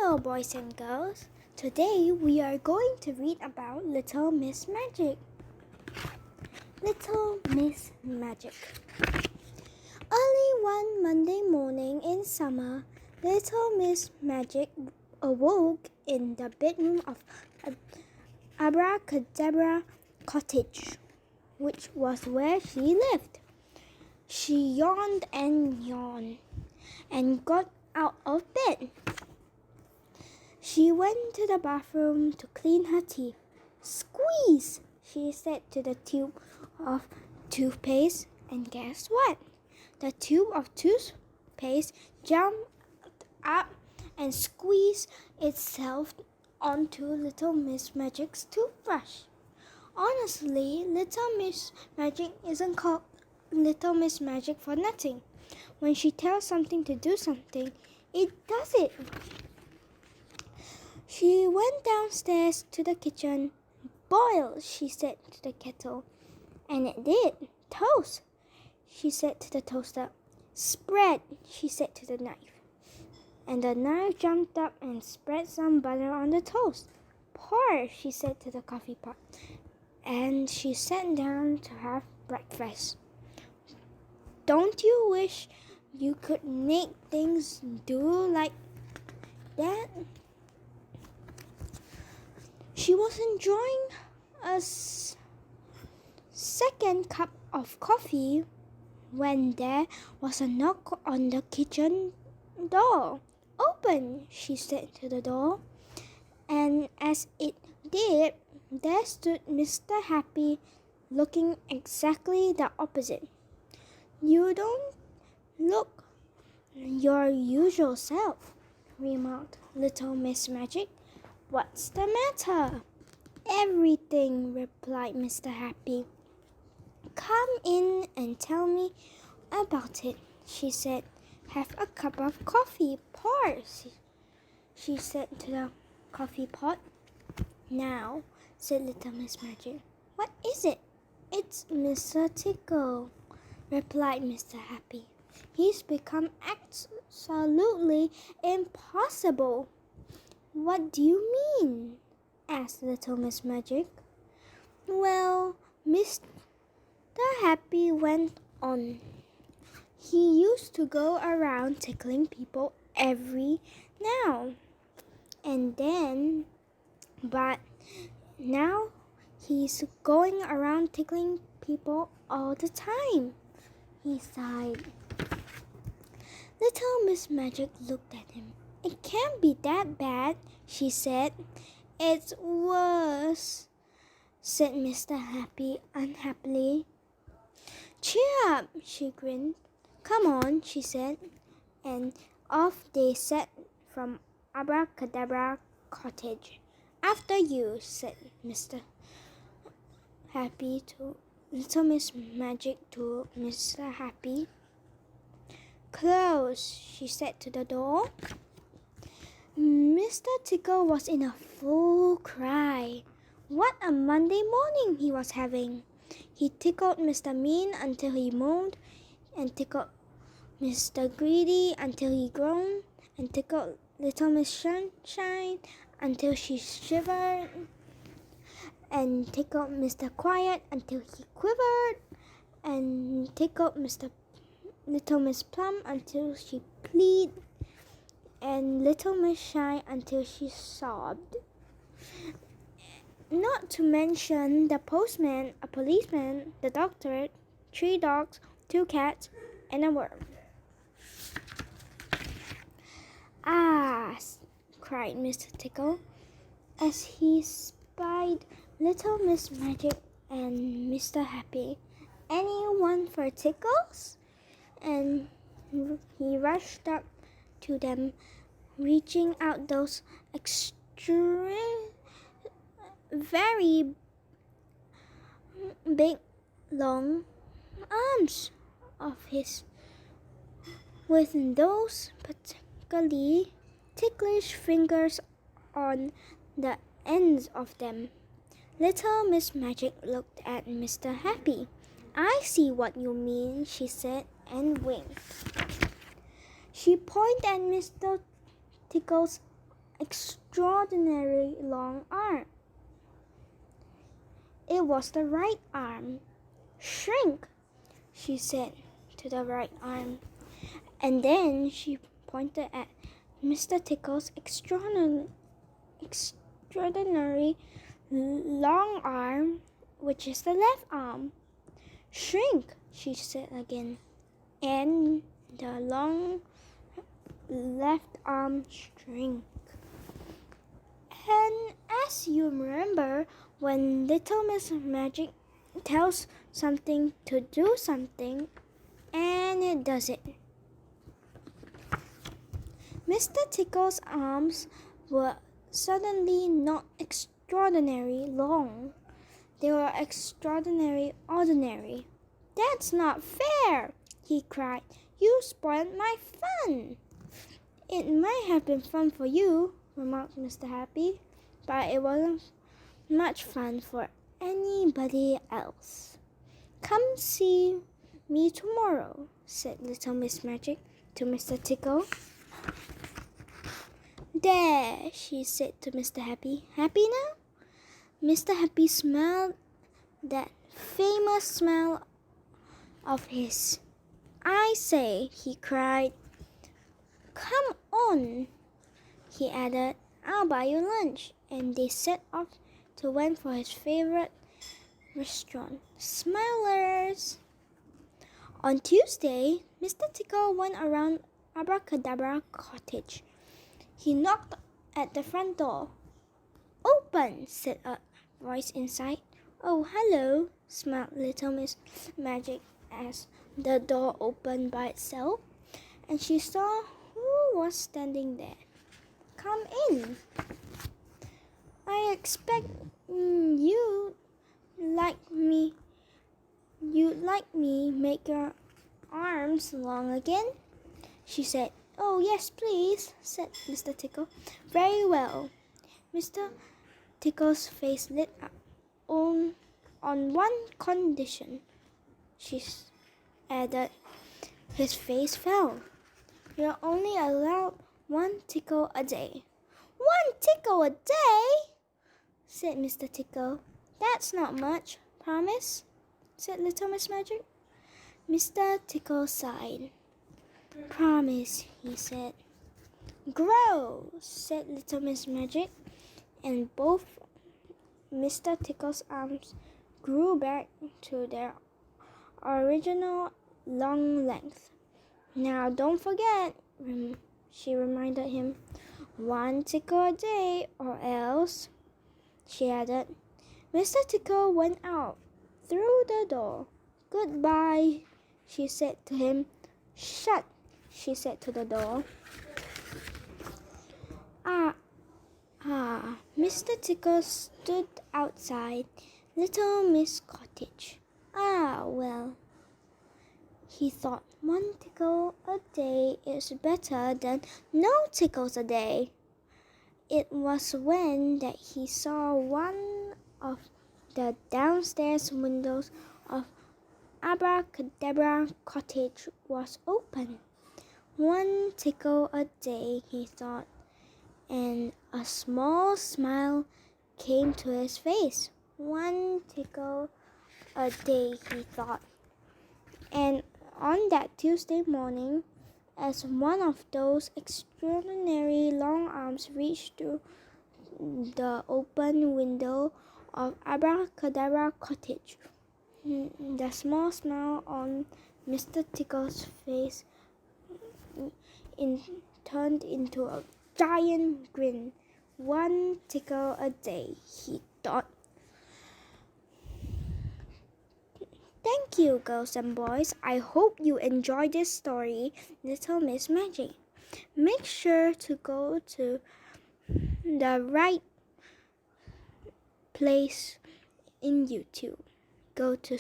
Hello, boys and girls. Today we are going to read about Little Miss Magic. Little Miss Magic. Early one Monday morning in summer, Little Miss Magic awoke in the bedroom of Abracadabra Cottage, which was where she lived. She yawned and got out of bed. She went to the bathroom to clean her teeth. Squeeze, she said to the tube of toothpaste, and guess what? The tube of toothpaste jumped up and squeezed itself onto Little Miss Magic's toothbrush. Honestly, Little Miss Magic isn't called Little Miss Magic for nothing. When she tells something to do something, it does it. She went downstairs to the kitchen. Boil, she said to the kettle. And it did. Toast, she said to the toaster. Spread, she said to the knife. And the knife jumped up and spread some butter on the toast. Pour, she said to the coffee pot. And she sat down to have breakfast. Don't you wish you could make things do like that? She was enjoying a second cup of coffee when there was a knock on the kitchen door. Open, she said to the door. And as it did, there stood Mr. Happy, looking exactly the opposite. You don't look your usual self, remarked Little Miss Magic. What's the matter? Everything, replied Mr. Happy. Come in and tell me about it, she said. Have a cup of coffee. Pour, she said to the coffee pot. Now, said Little Miss Magic. What is it? It's Mr. Tickle, replied Mr. Happy. He's become absolutely impossible. What do you mean? Asked Little Miss Magic. Well, Mr. Happy went on. He used to go around tickling people every now and then, but now he's going around tickling people all the time. He sighed. Little Miss Magic looked at him. It can't be that bad, she said. It's worse, said Mr. Happy unhappily. Cheer up, she grinned. Come on, she said, and off they set from Abracadabra Cottage. After you, said Mr. Happy to Little Miss Magic to Mr. Happy. Close, she said to the door. Mr. Tickle was in a full cry. What a Monday morning he was having! He tickled Mr. Mean until he moaned, and tickled Mr. Greedy until he groaned, and tickled Little Miss Sunshine until she shivered, and tickled Mr. Quiet until he quivered, and tickled Little Miss Plum until she pleaded, and Little Miss Shy until she sobbed. Not to mention the postman, a policeman, the doctor, 3 dogs, 2 cats, and a worm. Ah, cried Mr. Tickle, as he spied Little Miss Magic and Mr. Happy. Anyone for tickles? And he rushed up to them, reaching out those very big, long arms of his, with those particularly ticklish fingers on the ends of them. Little Miss Magic looked at Mr. Happy. I see what you mean, she said, and winked. She pointed at Mr. Tickle's extraordinary long arm. It was the right arm. Shrink, she said to the right arm. And then she pointed at Mr. Tickle's extraordinary long arm, which is the left arm. Shrink, she said again. And the long left arm shrank. And as you remember, when Little Miss Magic tells something to do something, and it does it. Mr. Tickle's arms were suddenly not extraordinary long. They were extraordinary ordinary. "That's not fair," he cried. "You spoiled my fun." "It might have been fun for you," remarked Mr. Happy, "but it wasn't much fun for anybody else." "Come see me tomorrow," said Little Miss Magic to Mr. Tickle. "There," she said to Mr. Happy. "Happy now?" Mr. Happy smiled that famous smile of his. "I say," he cried. "Come on," he added. "I'll buy you lunch." And they set off to went for his favorite restaurant, Smiler's. On Tuesday, Mr. Tickle went around Abracadabra Cottage. He knocked at the front door. "Open," said a voice inside. "Oh, hello," smiled Little Miss Magic as the door opened by itself, and she saw who was standing there. "Come in. I expect you'd like me make your arms long again," she said. "Oh, yes, please," said Mr. Tickle. "Very well." Mr. Tickle's face lit up. On one condition," she added. His face fell. "You're only allowed one tickle a day." "One tickle a day?" said Mr. Tickle. "That's not much. Promise?" said Little Miss Magic. Mr. Tickle sighed. "Promise," he said. "Grow," said Little Miss Magic, and both Mr. Tickle's arms grew back to their original long length. "Now don't forget," she reminded him, "one tickle a day, or else," she added. Mr. Tickle went out through the door. "Goodbye," she said to him. "Shut," she said to the door. Mr. Tickle stood outside Little Miss Cottage. Well, he thought, one tickle a day is better than no tickles a day. It was when that he saw one of the downstairs windows of Abracadabra Cottage was open. One tickle a day, he thought, and a small smile came to his face. One tickle a day, he thought. And on that Tuesday morning, as one of those extraordinary long arms reached through the open window of Abracadabra Cottage, the small smile on Mr. Tickle's face turned into a giant grin. One tickle a day, he thought. Thank you, girls and boys. I hope you enjoyed this story, Little Miss Magic. Make sure to go to the right place in YouTube. Go to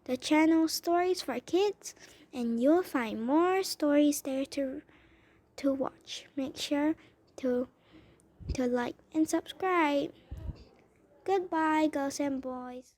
the channel Stories for Kids, and you'll find more stories there to watch. Make sure to like and subscribe. Goodbye, girls and boys.